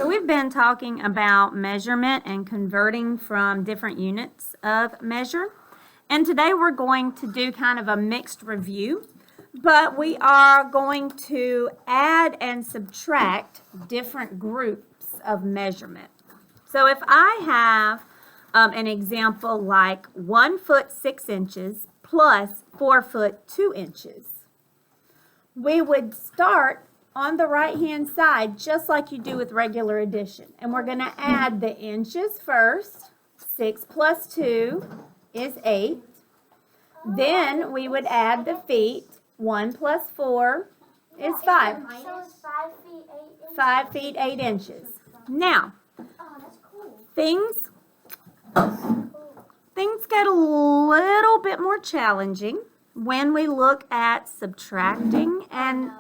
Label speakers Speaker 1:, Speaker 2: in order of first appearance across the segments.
Speaker 1: So we've been talking about measurement and converting from different units of measure. And today we're going to do kind of a mixed review, but we are going to add and subtract different groups of measurement. So if I have an example like 1 foot 6 inches plus 4 foot 2 inches, we would start on the right hand side just like you do with regular addition. And we're going to add the inches first. 6 plus 2 is 8. Then we would add the feet. 1 plus 4 is 5.
Speaker 2: So it's 5 feet 8 inches.
Speaker 1: 5 feet 8 inches. Now,
Speaker 2: Oh, that's cool.
Speaker 1: things get a little bit more challenging when we look at subtracting and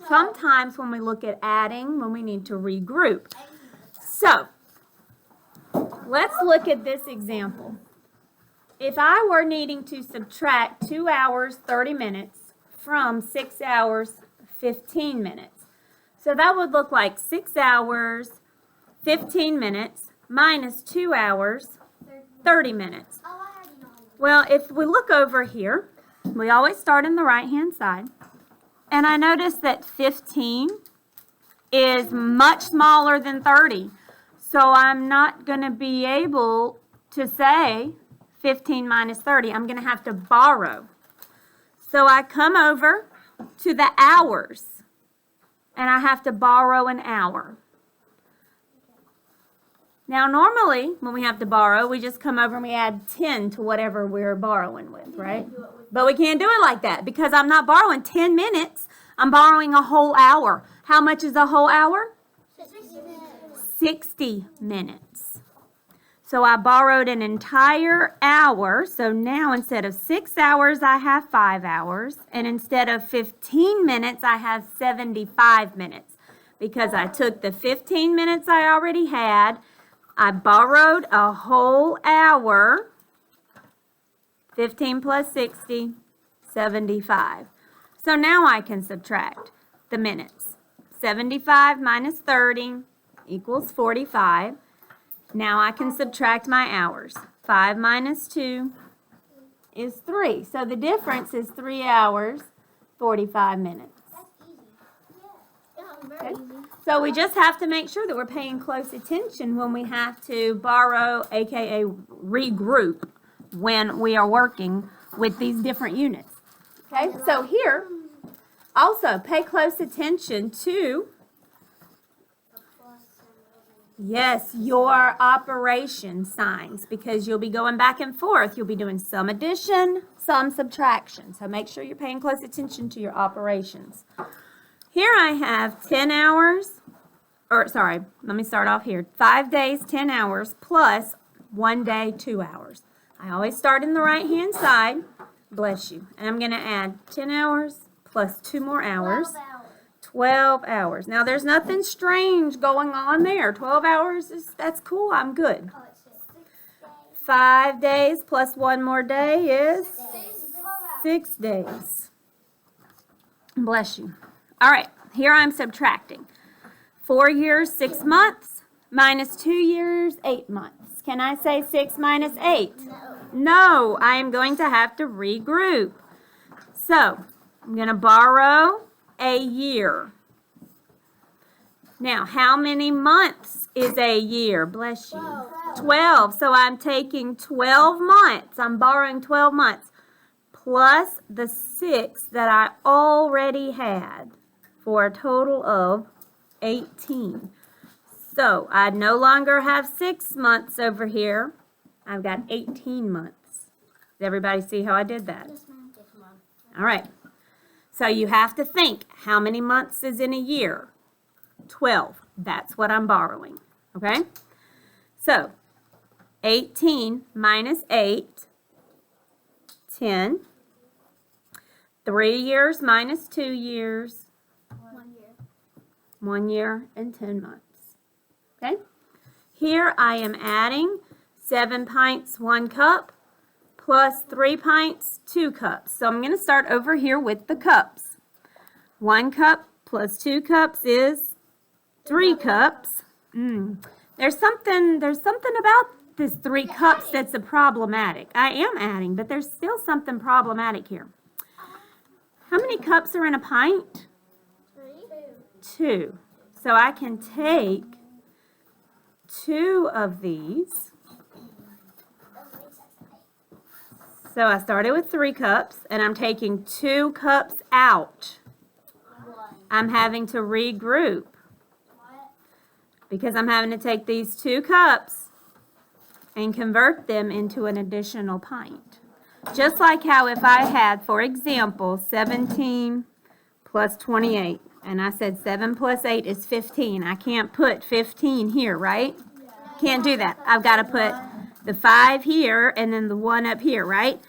Speaker 1: sometimes when we look at adding, when we need to regroup. So, let's look at this example. If I were needing to subtract 2 hours 30 minutes from 6 hours 15 minutes, so that would look like 6 hours 15 minutes minus 2 hours 30 minutes.
Speaker 2: Oh, I already know.
Speaker 1: Well, if we look over here, we always start in the right-hand side. And I notice that 15 is much smaller than 30. So I'm not going to be able to say 15 minus 30. I'm going to have to borrow. So I come over to the hours, and I have to borrow an hour. Now, normally, when we have to borrow, we just come over and we add 10 to whatever we're borrowing with, right? But we can't do it like that because I'm not borrowing 10 minutes. I'm borrowing a whole hour. How much is a whole hour? 60 minutes. So I borrowed an entire hour. So now instead of 6 hours, I have 5 hours. And instead of 15 minutes, I have 75 minutes because I took the 15 minutes I already had. I borrowed a whole hour, 15 plus 60, 75. So now I can subtract the minutes. 75 minus 30 equals 45. Now I can subtract my hours. 5 minus 2 is 3. So the difference is 3 hours, 45 minutes.
Speaker 2: That's easy. Yeah, very easy.
Speaker 1: So we just have to make sure that we're paying close attention when we have to borrow, aka regroup, when we are working with these different units. Okay, so here, also pay close attention to, yes, your operation signs, because you'll be going back and forth. You'll be doing some addition, some subtraction. So make sure you're paying close attention to your operations. Here I have 10 hours, let me start off here. 5 days, 10 hours, plus 1 day, 2 hours. I always start in the right-hand side, bless you. And I'm going to add 10 hours plus 2 more hours. 12 hours. Now, there's nothing strange going on there. 12 hours, that's cool, I'm good.
Speaker 2: Oh, it's 6 days.
Speaker 1: 5 days plus 1 more day is
Speaker 2: 6
Speaker 1: 6 days. Bless you. All right, here I'm subtracting. 4 years, 6 months, minus 2 years, 8 months. Can I say 6 minus 8? No, I am going to have to regroup. So, I'm going to borrow a year. Now, how many months is a year? Bless you. 12. So, I'm taking 12 months. I'm borrowing 12 months plus the 6 that I already had, for a total of 18. So I no longer have 6 months over here. I've got 18 months. Does everybody see how I did that? All right. So you have to think, how many months is in a year? 12. That's what I'm borrowing. Okay? So 18 minus 8, 10. 3 years minus 2 years, 1 year and 10 months. Okay? Here I am adding 7 pints, 1 cup, plus 3 pints, 2 cups. So I'm going to start over here with the cups. 1 cup plus 2 cups is 3 cups. There's something about this 3 cups that's a problematic. I am adding, but there's still something problematic here. How many cups are in a pint? 2. So I can take 2 of these. So I started with 3 cups, and I'm taking 2 cups out. I'm having to regroup because I'm having to take these 2 cups and convert them into an additional pint. Just like how if I had, for example, 17 plus 28, and I said 7 plus 8 is 15. I can't put 15 here, right? Can't do that. I've got to put the 5 here and then the 1 up here, right?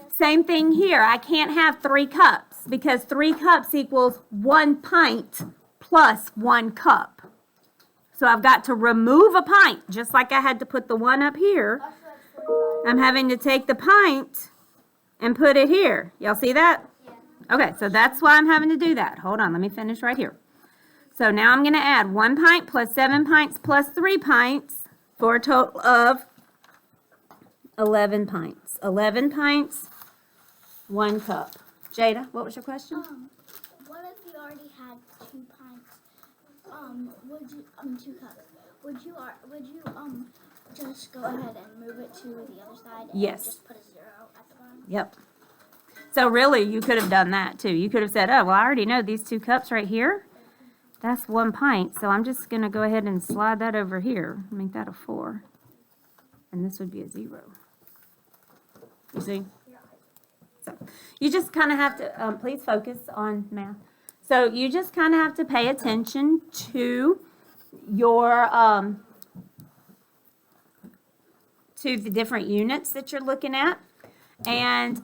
Speaker 1: Same thing here. I can't have 3 cups because 3 cups equals 1 pint plus 1 cup. So I've got to remove a pint, just like I had to put the 1 up here. I'm having to take the pint and put it here. Y'all see that? Okay, so that's why I'm having to do that. Hold on, let me finish right here. So now I'm going to add 1 pint plus 7 pints plus 3 pints for a total of 11 pints. 11 pints, 1 cup. Jada, what was your question?
Speaker 2: What if you already had 2 pints? Would you 2 cups? Would you just go ahead and move it to the other side and
Speaker 1: Yes.
Speaker 2: just put a 0 at the bottom?
Speaker 1: Yep. So really, you could have done that too. You could have said, oh, well, I already know these 2 cups right here. That's 1 pint, so I'm just going to go ahead and slide that over here, make that a 4. And this would be a 0. You see? So you just kind of have to, please focus on math. So you just kind of have to pay attention to your, to the different units that you're looking at. And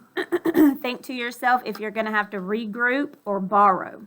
Speaker 1: think to yourself if you're going to have to regroup or borrow.